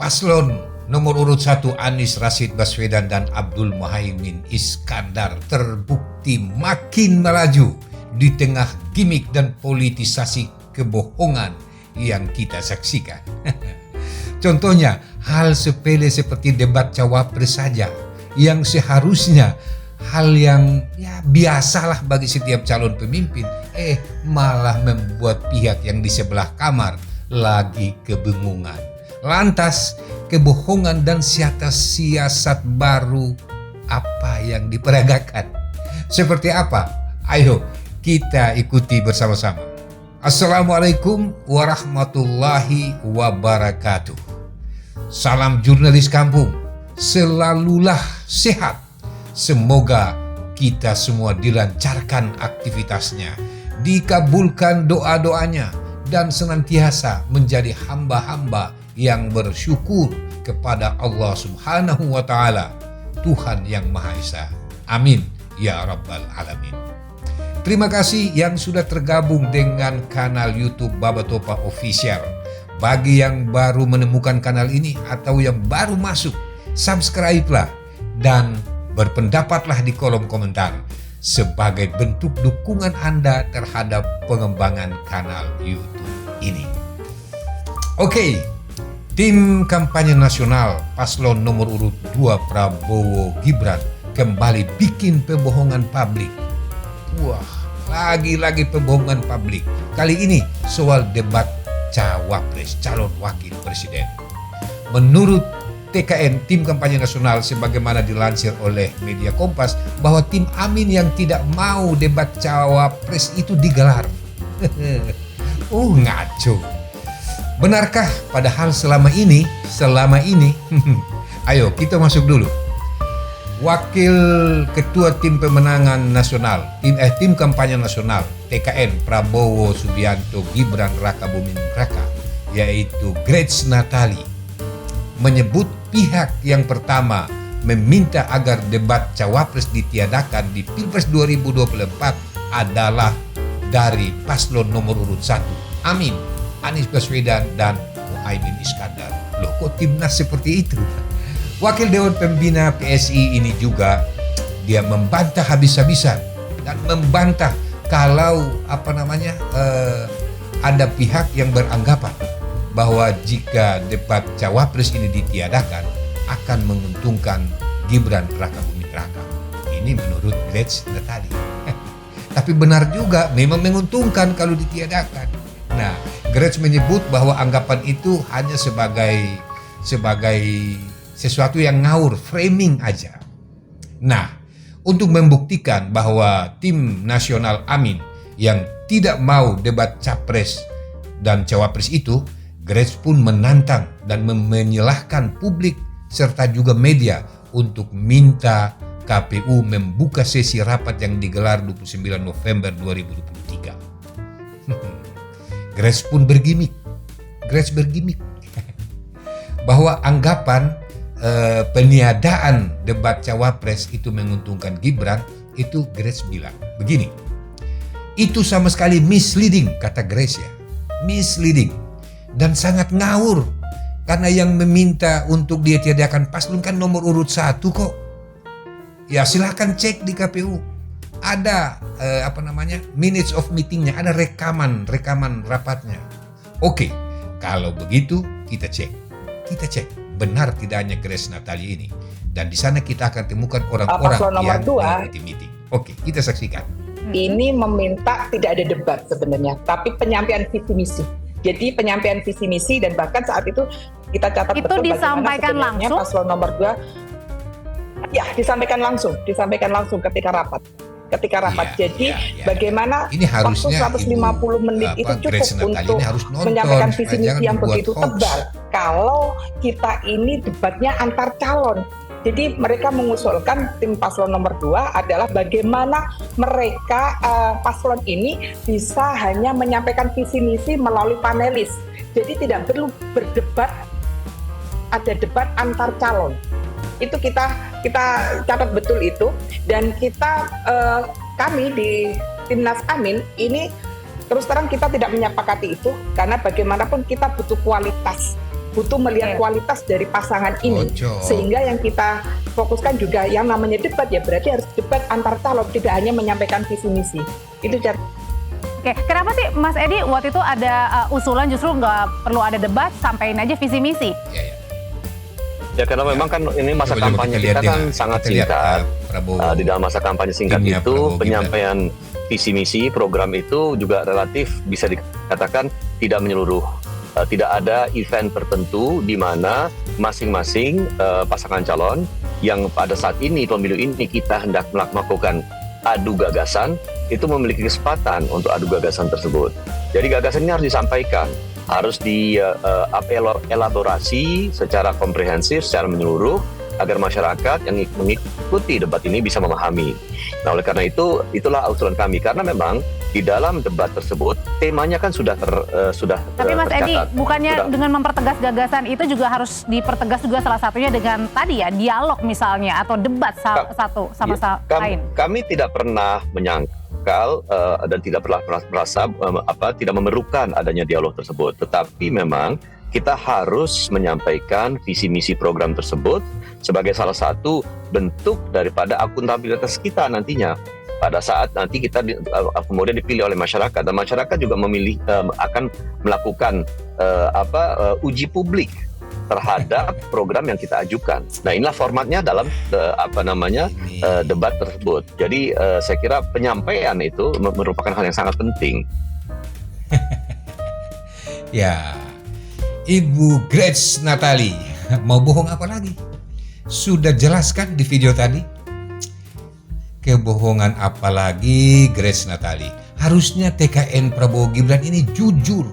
Paslon nomor urut 1 Anies Rashid Baswedan dan Abdul Muhaimin Iskandar terbukti makin melaju di tengah gimik dan politisasi kebohongan yang kita saksikan. Contohnya, hal sepele seperti debat cawapres saja yang seharusnya hal yang biasalah bagi setiap calon pemimpin, malah membuat pihak yang di sebelah kamar lagi kebingungan. Lantas, kebohongan dan siasat baru apa yang diperagakan? Seperti apa? Ayo kita ikuti bersama-sama. Assalamualaikum warahmatullahi wabarakatuh. Salam jurnalis kampung, selalulah sehat. Semoga kita semua dilancarkan aktivitasnya, dikabulkan doa-doanya, dan senantiasa menjadi hamba-hamba yang bersyukur kepada Allah Subhanahu wa Ta'ala, Tuhan yang Maha Esa. Amin ya Rabbal Alamin. Terima kasih yang sudah tergabung dengan kanal YouTube Baba Topa Official. Bagi yang baru menemukan kanal ini atau yang baru masuk, subscribe-lah dan berpendapatlah di kolom komentar sebagai bentuk dukungan Anda terhadap pengembangan kanal YouTube ini. Oke, tim kampanye nasional Paslon nomor urut 2 Prabowo Gibran kembali bikin pembohongan publik. Wah, lagi-lagi pembohongan publik. Kali ini soal debat cawapres, calon wakil presiden. Menurut TKN, tim kampanye nasional, sebagaimana dilansir oleh media Kompas, bahwa tim Amin yang tidak mau debat cawapres itu digelar. Ngaco. Benarkah padahal selama ini, ayo kita masuk dulu. Wakil Ketua Tim Pemenangan Nasional, tim kampanye nasional TKN Prabowo Subianto Gibran Raka Buming Raka, yaitu Grace Natali, menyebut pihak yang pertama meminta agar debat cawapres ditiadakan di Pilpres 2024 adalah dari paslon nomor urut 1 Amin, Anies Baswedan dan Muhaimin Iskandar. Loh, kok timnas seperti itu? Wakil Dewan Pembina PSI ini juga dia membantah habis-habisan dan membantah kalau ada pihak yang beranggapan bahwa jika debat cawapres ini ditiadakan akan menguntungkan Gibran Raka Buming Raka. Ini menurut Grace Natali. Tapi benar juga, memang menguntungkan kalau ditiadakan. Nah, Grace menyebut bahwa anggapan itu hanya sebagai sesuatu yang ngawur, framing aja. Nah, untuk membuktikan bahwa tim nasional Amin yang tidak mau debat capres dan cawapres itu, Grace pun menantang dan menyalahkan publik serta juga media untuk minta KPU membuka sesi rapat yang digelar 29 November 2023. Grace pun bergimik bahwa anggapan peniadaan debat cawapres itu menguntungkan Gibran, itu Grace bilang begini, itu sama sekali misleading, kata Grace ya, misleading dan sangat ngawur karena yang meminta untuk dia tiadakan paslon kan nomor urut 1 kok. Ya silahkan cek di KPU, ada minutes of meetingnya, ada rekaman rapatnya. Oke, kalau begitu kita cek benar tidaknya Grace Natali ini, dan di sana kita akan temukan orang-orang yang mengikuti meeting. Oke, kita saksikan. Ini meminta tidak ada debat sebenarnya, tapi penyampaian visi misi. Jadi penyampaian visi misi, dan bahkan saat itu kita catat itu betul disampaikan bagaimana sebenarnya paslon nomor 2 disampaikan langsung ketika rapat. Jadi bagaimana waktu 150 menit itu cukup untuk menyampaikan visi misi yang begitu tebal. Kalau kita ini debatnya antar calon. Jadi mereka mengusulkan, tim paslon nomor 2 adalah bagaimana mereka paslon ini bisa hanya menyampaikan visi misi melalui panelis. Jadi tidak perlu berdebat, ada debat antar calon. Itu kita catat betul itu, dan kami di Timnas Amin ini terus terang kita tidak menyepakati itu, karena bagaimanapun kita butuh kualitas butuh melihat kualitas dari pasangan ini. Sehingga yang kita fokuskan juga yang namanya debat ya berarti harus debat antar calon, tidak hanya menyampaikan visi misi. Itu cara. Oke, kenapa sih Mas Edi waktu itu ada usulan justru nggak perlu ada debat, sampaikan aja visi misi? Ya karena memang kan ini masa kampanye kita kan sangat singkat. Di dalam masa kampanye singkat itu penyampaian visi misi program itu juga relatif bisa dikatakan tidak menyeluruh. Tidak ada event tertentu di mana masing-masing pasangan calon yang pada saat ini pemilu ini kita hendak melakukan adu gagasan itu memiliki kesempatan untuk adu gagasan tersebut. Jadi gagasan ini harus disampaikan, harus dielaborasi secara komprehensif, secara menyeluruh agar masyarakat yang mengikuti debat ini bisa memahami. Nah, oleh karena itu, itulah usulan kami karena memang di dalam debat tersebut temanya kan sudah Tapi Mas Edi, bukannya dengan mempertegas gagasan itu juga harus dipertegas juga salah satunya dengan tadi ya dialog misalnya atau debat satu sama lain. Kami tidak pernah menyangkal dan tidak pernah merasa tidak memerlukan adanya dialog tersebut. Tetapi memang kita harus menyampaikan visi misi program tersebut sebagai salah satu bentuk daripada akuntabilitas kita nantinya. Pada saat nanti kita kemudian dipilih oleh masyarakat dan masyarakat juga memilih akan melakukan uji publik terhadap program yang kita ajukan. Nah, inilah formatnya dalam debat tersebut. Jadi saya kira penyampaian itu merupakan hal yang sangat penting. Ya, Ibu Grace Natali mau bohong apa lagi? Sudah jelaskan di video tadi. Kebohongan apa lagi Grace Natali? Harusnya TKN Prabowo Gibran ini jujur,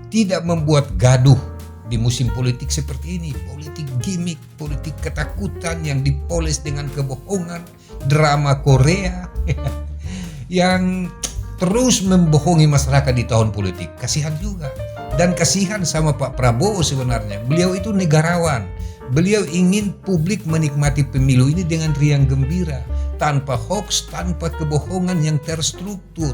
tidak membuat gaduh di musim politik seperti ini. Politik gimmick, politik ketakutan yang dipoles dengan kebohongan, drama Korea yang terus membohongi masyarakat di tahun politik. Kasihan juga. Dan kasihan sama Pak Prabowo sebenarnya. Beliau itu negarawan. Beliau ingin publik menikmati pemilu ini dengan riang gembira, tanpa hoax, tanpa kebohongan yang terstruktur.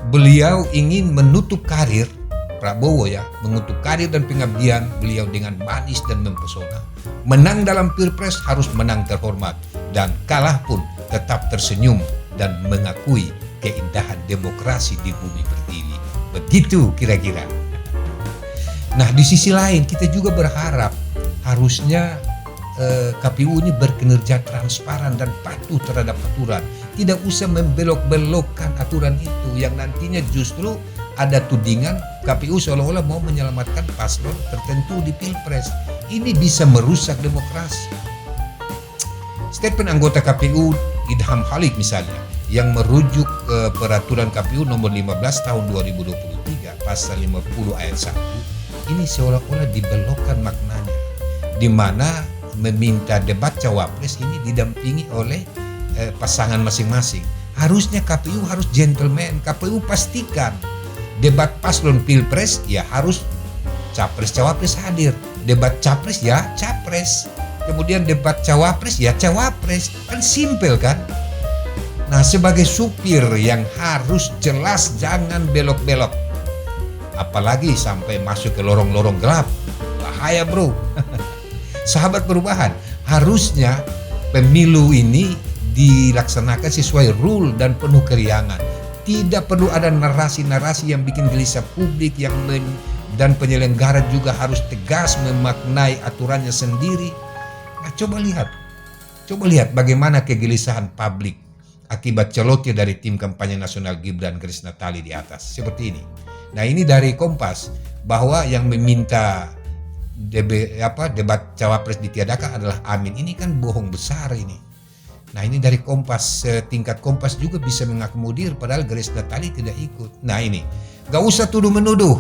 Beliau ingin menutup karir, Prabowo ya, menutup karir dan pengabdian beliau dengan manis dan mempesona. Menang dalam Pilpres harus menang terhormat, dan kalah pun tetap tersenyum dan mengakui keindahan demokrasi di bumi pertiwi. Begitu kira-kira. Nah, di sisi lain kita juga berharap harusnya KPU ini berkinerja transparan dan patuh terhadap aturan. Tidak usah membelok-belokkan aturan itu yang nantinya justru ada tudingan KPU seolah-olah mau menyelamatkan paslon tertentu di Pilpres. Ini bisa merusak demokrasi. Statement anggota KPU Idham Halik misalnya yang merujuk peraturan KPU nomor 15 tahun 2023 pasal 50 ayat 1 ini seolah-olah dibelokkan maknanya, di mana meminta debat cawapres ini didampingi oleh pasangan masing-masing. Harusnya KPU harus gentleman. KPU pastikan debat paslon Pilpres ya harus capres cawapres hadir. Debat capres ya capres. Kemudian debat cawapres ya cawapres. Kan simpel kan? Nah, sebagai supir yang harus jelas, jangan belok-belok. Apalagi sampai masuk ke lorong-lorong gelap. Bahaya, bro. Sahabat perubahan, harusnya pemilu ini dilaksanakan sesuai rule dan penuh keriangan. Tidak perlu ada narasi-narasi yang bikin gelisah publik dan penyelenggara juga harus tegas memaknai aturannya sendiri. Nah, coba lihat bagaimana kegelisahan publik akibat celotnya dari tim kampanye nasional Gibran Grace Natali di atas. Seperti ini. Nah, ini dari Kompas bahwa yang meminta debat cawapres ditiadakan adalah Amin. Ini kan bohong besar ini. Nah, ini dari Kompas, tingkat Kompas juga bisa mengakomodir padahal Grace Natali tidak ikut. Nah, ini gak usah tuduh-menuduh.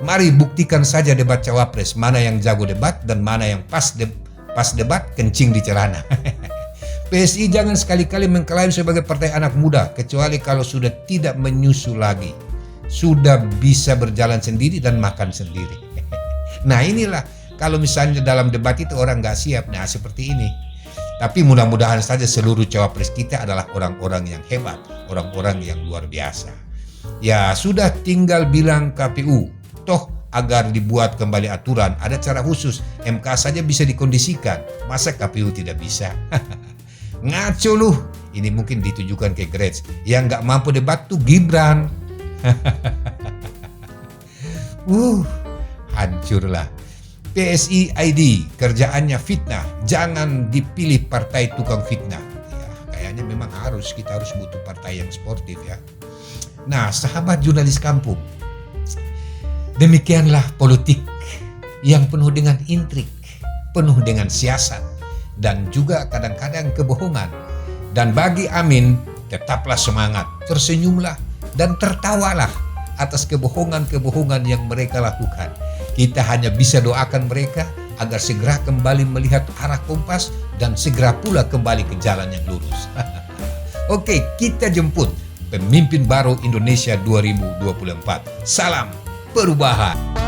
Mari buktikan saja debat cawapres, mana yang jago debat dan mana yang pas debat kencing di celana. PSI jangan sekali-kali mengklaim sebagai partai anak muda kecuali kalau sudah tidak menyusul lagi, sudah bisa berjalan sendiri dan makan sendiri. Nah, inilah kalau misalnya dalam debat itu orang nggak siap, nah seperti ini. Tapi mudah-mudahan saja seluruh cawapres kita adalah orang-orang yang hebat, orang-orang yang luar biasa. Ya sudah tinggal bilang KPU, toh agar dibuat kembali aturan. Ada cara khusus, MK saja bisa dikondisikan, masa KPU tidak bisa? Ngaco lu. Ini mungkin ditujukan ke Gretz. Yang nggak mampu debat tuh Gibran. Hancurlah. PSI ID, kerjaannya fitnah. Jangan dipilih partai tukang fitnah. Ya, kayaknya memang kita harus butuh partai yang sportif ya. Nah, sahabat jurnalis kampung, demikianlah politik yang penuh dengan intrik, penuh dengan siasat, dan juga kadang-kadang kebohongan. Dan bagi Amin, tetaplah semangat, tersenyumlah, dan tertawalah atas kebohongan-kebohongan yang mereka lakukan. Kita hanya bisa doakan mereka agar segera kembali melihat arah kompas dan segera pula kembali ke jalan yang lurus. Oke, kita jemput pemimpin baru Indonesia 2024. Salam perubahan.